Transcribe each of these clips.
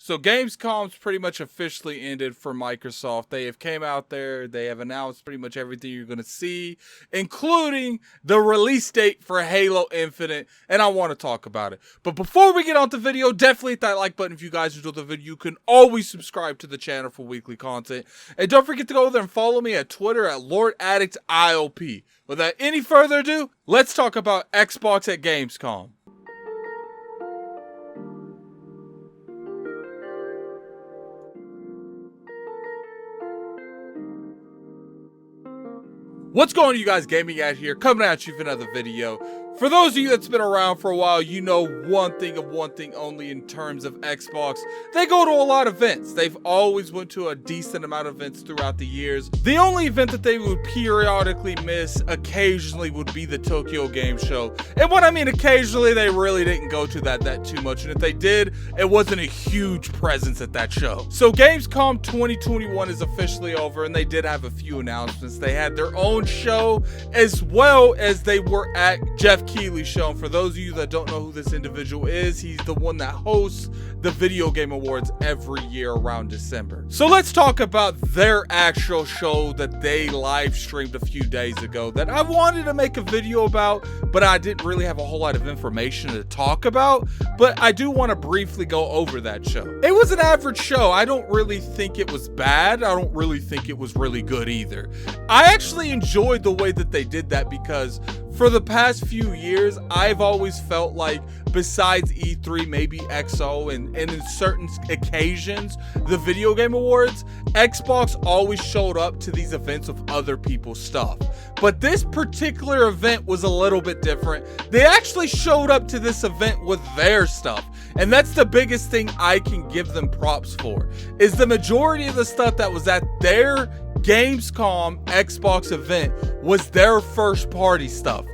So Gamescom's pretty much officially ended for Microsoft. They have came out there, they have announced pretty much everything you're going to see, including the release date for Halo Infinite, and I want to talk about it. But before we get on the video, definitely hit that like button if you guys enjoyed the video. You can always subscribe to the channel for weekly content. And don't forget to go there and follow me at Twitter at LordAddictIOP. Without any further ado, let's talk about Xbox at Gamescom. What's going on, you guys? Gaming Ad here, coming at you for another video. For those of you that's been around for a while, you know one thing only in terms of Xbox. They go to a lot of events. They've always went to a decent amount of events throughout the years. The only event that they would periodically miss occasionally would be the Tokyo Game Show. And when I mean occasionally, they really didn't go to that too much. And if they did, it wasn't a huge presence at that show. So Gamescom 2021 is officially over, and they did have a few announcements. They had their own show, as well as they were at Jeff Keighley's show. And for those of you that don't know who this individual is, he's the one that hosts the Video Game Awards every year around December. So let's talk about their actual show that they live streamed a few days ago that I wanted to make a video about, but I didn't really have a whole lot of information to talk about. But I do want to briefly go over that show. It was an average show. I don't really think it was bad. I don't really think it was really good either. I actually enjoyed the way that they did that, because for the past few years, I've always felt like, besides E3, maybe XO, and in certain occasions, the Video Game Awards, Xbox always showed up to these events with other people's stuff. But this particular event was a little bit different. They actually showed up to this event with their stuff. And that's the biggest thing I can give them props for, is the majority of the stuff that was at their Gamescom Xbox event was their first party stuff.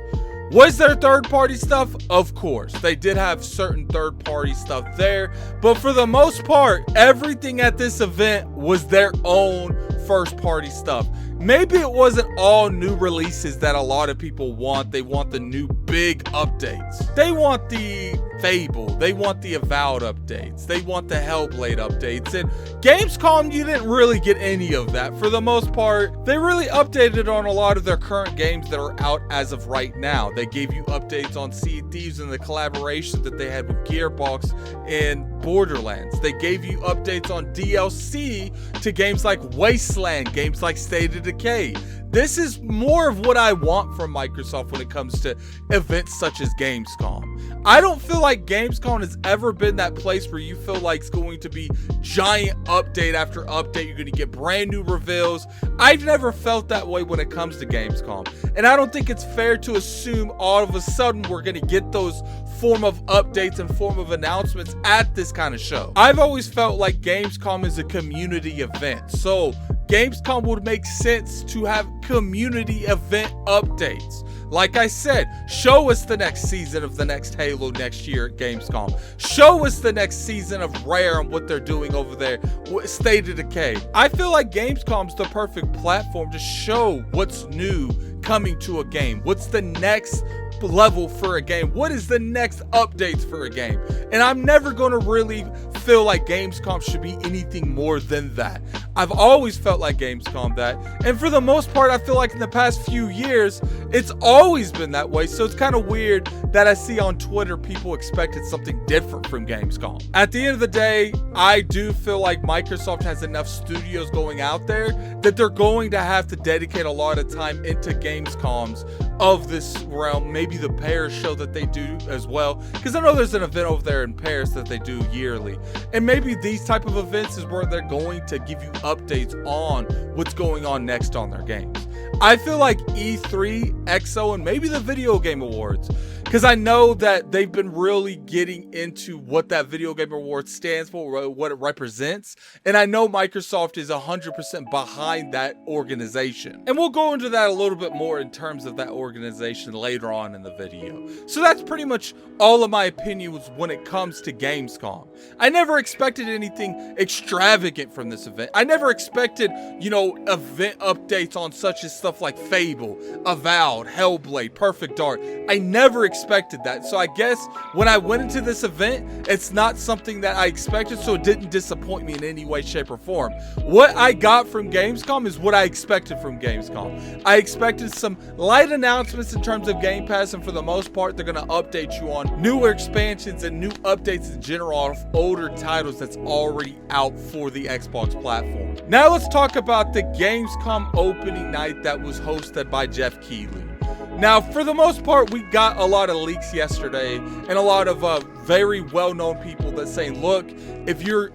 Was there third party stuff? Of course. They did have certain third party stuff there, but for the most part, everything at this event was their own first party stuff. Maybe it wasn't all new releases that a lot of people want. They want the new big updates. They want the Fable. They want the Avowed updates. They want the Hellblade updates. And Gamescom, you didn't really get any of that. For the most part, they really updated on a lot of their current games that are out as of right now. They gave you updates on Sea of Thieves and the collaboration that they had with Gearbox and Borderlands. They gave you updates on DLC to games like Wasteland, games like State of Decay. This is more of what I want from Microsoft when it comes to events such as Gamescom. I don't feel like Gamescom has ever been that place where you feel like it's going to be giant update after update. You're going to get brand new reveals. I've never felt that way when it comes to Gamescom. And I don't think it's fair to assume all of a sudden we're going to get those form of updates and form of announcements at this kind of show. I've always felt like Gamescom is a community event. So Gamescom would make sense to have community event updates. Like I said, show us the next season of the next Halo next year at Gamescom. Show us the next season of Rare and what they're doing over there, State of Decay. I feel like Gamescom's the perfect platform to show what's new coming to a game. What's the next level for a game? What is the next updates for a game? And I'm never going to really feel like Gamescom should be anything more than that. I've always felt like Gamescom that, and for the most part, I feel like in the past few years, it's always been that way. So it's kind of weird that I see on Twitter people expected something different from Gamescom. At the end of the day, I do feel like Microsoft has enough studios going out there that they're going to have to dedicate a lot of time into Gamescoms of this realm. Maybe the Paris show that they do as well, because I know there's an event over there in Paris that they do yearly, and maybe these type of events is where they're going to give you updates on what's going on next on their games. I feel like E3, XO, and maybe the Video Game Awards, because I know that they've been really getting into what that Video Game Award stands for, what it represents, and I know Microsoft is 100% behind that organization. And we'll go into that a little bit more in terms of that organization later on in the video. So that's pretty much all of my opinions when it comes to Gamescom. I never expected anything extravagant from this event. I never expected, event updates on such as stuff like Fable, Avowed, Hellblade, Perfect Dark. I never expected expected that. So I guess when I went into this event, it's not something that I expected, so it didn't disappoint me in any way, shape, or form. What I got from Gamescom is what I expected from Gamescom. I expected some light announcements in terms of Game Pass, and for the most part, they're going to update you on newer expansions and new updates in general of older titles that's already out for the Xbox platform. Now let's talk about the Gamescom opening night that was hosted by Jeff Keighley. Now, for the most part, we got a lot of leaks yesterday and a lot of very well-known people that say, look, if you're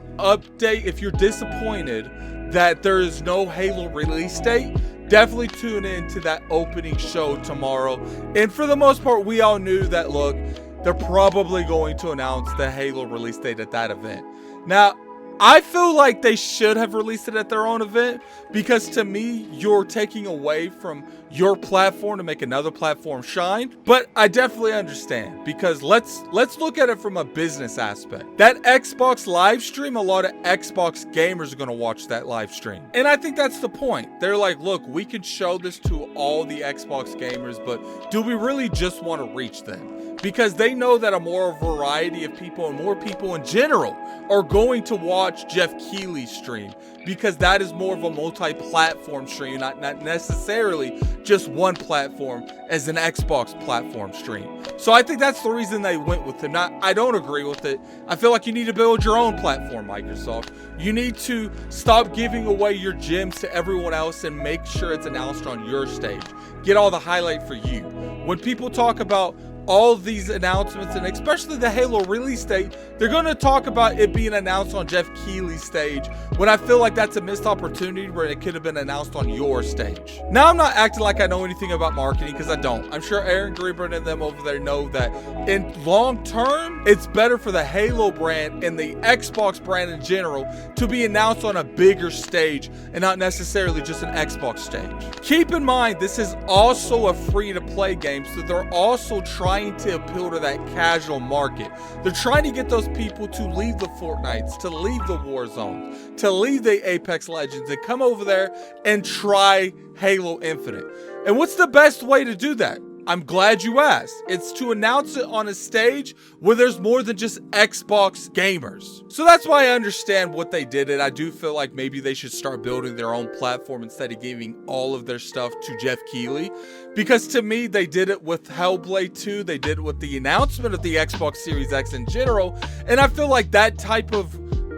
disappointed that there is no Halo release date, definitely tune in to that opening show tomorrow. And for the most part, we all knew that, look, they're probably going to announce the Halo release date at that event. Now, I feel like they should have released it at their own event, because to me, you're taking away from your platform to make another platform shine. But I definitely understand, because let's look at it from a business aspect. That Xbox live stream, a lot of Xbox gamers are going to watch that live stream. And I think that's the point. They're like, look, we can show this to all the Xbox gamers, but do we really just want to reach them? Because they know that a more variety of people and more people in general are going to watch Jeff Keighley's stream, because that is more of a multi-platform stream, not necessarily just one platform as an Xbox platform stream. So I think that's the reason they went with him. I don't agree with it. I feel like you need to build your own platform, Microsoft. You need to stop giving away your gems to everyone else and make sure it's announced on your stage. Get all the highlight for you. When people talk about all these announcements, and especially the Halo release date, they're going to talk about it being announced on Jeff Keighley's stage, when I feel like that's a missed opportunity where it could have been announced on your stage. Now, I'm not acting like I know anything about marketing, because I don't. I'm sure Aaron Greenberg and them over there know that in long term, it's better for the Halo brand and the Xbox brand in general to be announced on a bigger stage and not necessarily just an Xbox stage. Keep in mind, this is also a free-to-play game, so they're also trying to appeal to that casual market. They're trying to get those people to leave the Fortnites, to leave the Warzones, to leave the Apex Legends, and come over there and try Halo Infinite. And what's the best way to do that? I'm glad you asked. It's to announce it on a stage where there's more than just Xbox gamers. So that's why I understand what they did, and I do feel like maybe they should start building their own platform instead of giving all of their stuff to Jeff Keighley. Because to me, they did it with Hellblade 2, they did it with the announcement of the Xbox Series X in general, and I feel like that type of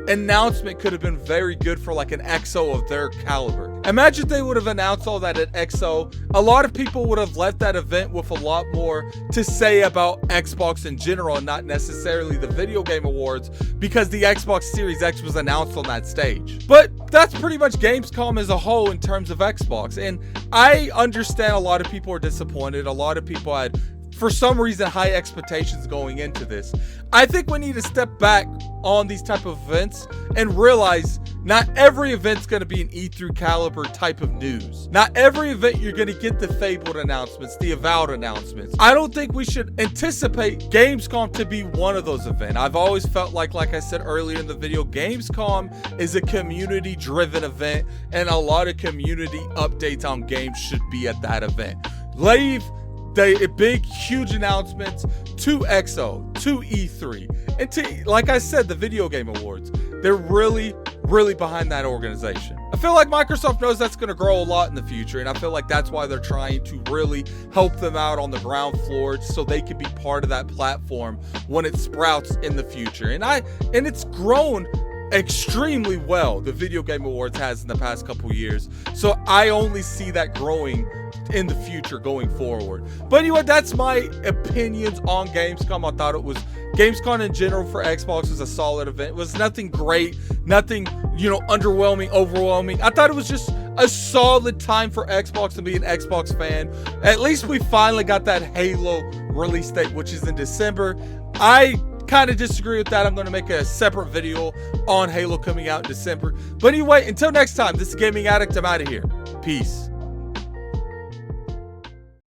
announcement could have been very good for like an XO of their caliber. Imagine if they would have announced all that at XO. A lot of people would have left that event with a lot more to say about Xbox in general, and not necessarily the video game awards, because the Xbox Series X was announced on that stage. But that's pretty much Gamescom as a whole in terms of Xbox, and I understand a lot of people are disappointed. A lot of people had, for some reason, high expectations going into this. I think we need to step back on these type of events and realize not every event's going to be an E3 caliber type of news. Not every event you're going to get the Fabled announcements, the Avowed announcements. I don't think we should anticipate Gamescom to be one of those events. I've always felt like I said earlier in the video, Gamescom is a community-driven event, and a lot of community updates on games should be at that event. Leave the big, huge announcements to XO, to E3, and to, like I said, the Video Game Awards. They're really behind that organization. I feel like Microsoft knows that's going to grow a lot in the future, and I feel like that's why they're trying to really help them out on the ground floor so they can be part of that platform when it sprouts in the future. And it's grown extremely well, the Video Game Awards has in the past couple years. So I only see that growing in the future going forward. But anyway, that's my opinions on Gamescom. I thought it was, Gamescom in general for Xbox was a solid event. It was nothing great, nothing, underwhelming, overwhelming. I thought it was just a solid time for Xbox to be an Xbox fan. At least we finally got that Halo release date, which is in December. I kind of disagree with that. I'm going to make a separate video on Halo coming out in December. But anyway, until next time, this is Gaming Addict. I'm out of here. Peace.